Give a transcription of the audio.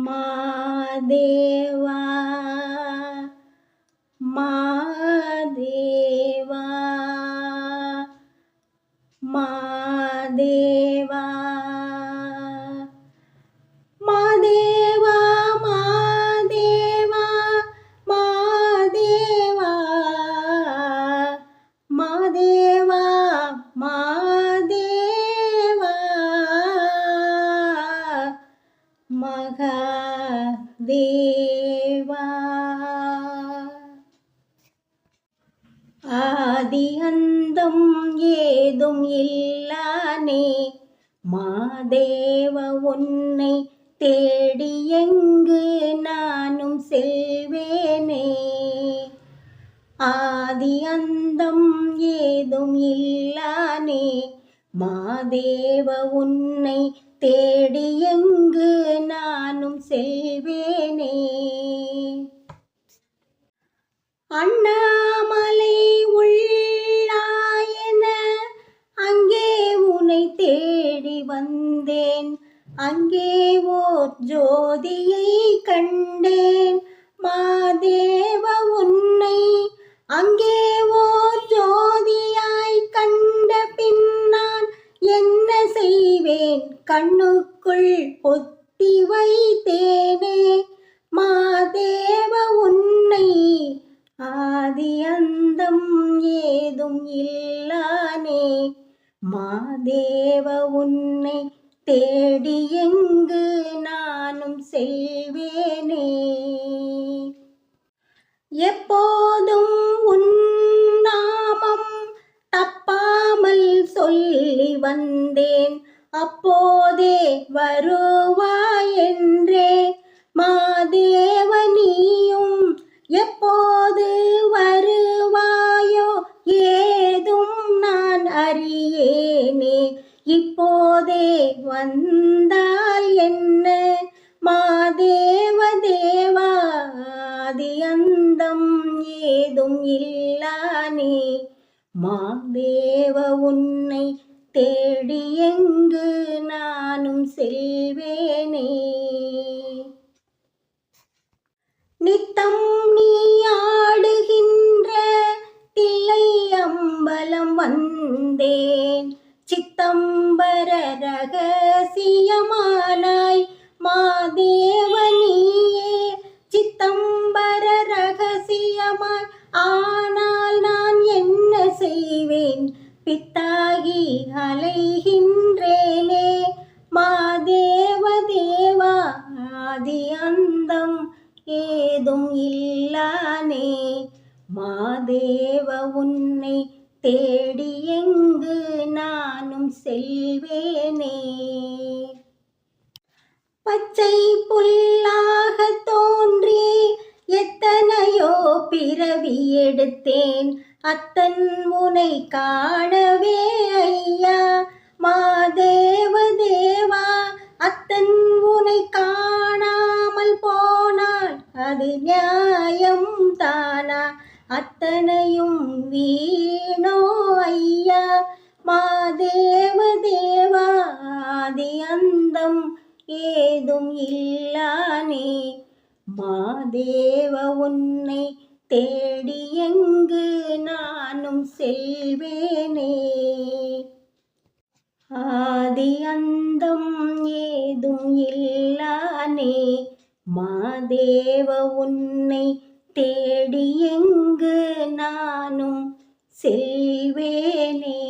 மாதேவா மாதேவா மாதேவா மாதேவா மாதேவா மாதேவா மாதேவா மாதேவா மகாதேவா ஆதி அந்தம் ஏதும் இல்லானே மாதேவ உன்னை தேடி எங்கு நானும் செல்வேனே. ஆதி அந்தம் ஏதும் இல்லானே மாதேவ உன்னை தேடி எங்கு நானும் செல்வேனே. அண்ணாமலை உள்ளாயென அங்கே உன்னை தேடி வந்தேன். அங்கே ஓர் ஜோதியை கண்டேன் மாதேவ உன்னை. அங்கே ஓர் ஜோதியாய் கண்ட பின் நான் என்ன செய்வேன்? கண்ணுக்குள் பொத்தி வைத்தேனே மாதேவ உன்னை. ஆதி அந்தம் ஏதும் இல்லானே மாதேவ உன்னை தேடி எங்கு நானும் செல்வேனே. எப்போதும் உன் நாமம் தப்பாமல் சொல்லி வந்தேன். அப்போதே வருவாய் என்றே மாதேவ நீயும் எப்போது வருவாயோ ஏதும் நான் அறியேனே. இப்போதே வந்தால் என்ன மாதேவ தேவா. ஆதி அந்தம் ஏதும் இல்லானே மாதேவ உன்னை தேடி எங்கு நானும் செல்வேனே. நித்தம் நீ ஆடுகின்ற தில்லை அம்பலம் வந்தேன். சித்தம்பர ரகசியமானாய் மாதேவ நீயே. சித்தம்பர ரகசியமாய் ஆனால் நான் என்ன செய்வேன்? பித்தாகி அலைகின்றேனே மாதேவ தேவா. ஆதி அந்தம் ஏதும் இல்லானே மாதேவ உன்னை தேடி எங்கு நானும் செல்வேனே. பச்சை புல்லாக தோன்றி எத்தனையோ பிறவி எடுத்தேன். அத்தன் உனை காணவே ஐயா மாதேவ தேவா. அத்தன் உனை காணாமல் போனால் அது நியாயம் தானா? அத்தனையும் வீணோ ஐயா மாதேவ தேவா. ஆதி அந்தம் ஏதும் இல்லானே மாதேவ உன்னை தேடி எங்கு நானும் செல்வேனே. ஆதி அந்தம் ஏதும் இல்லானே மாதேவ உன்னை தேடி எங்கு நானும் செல்வேனே.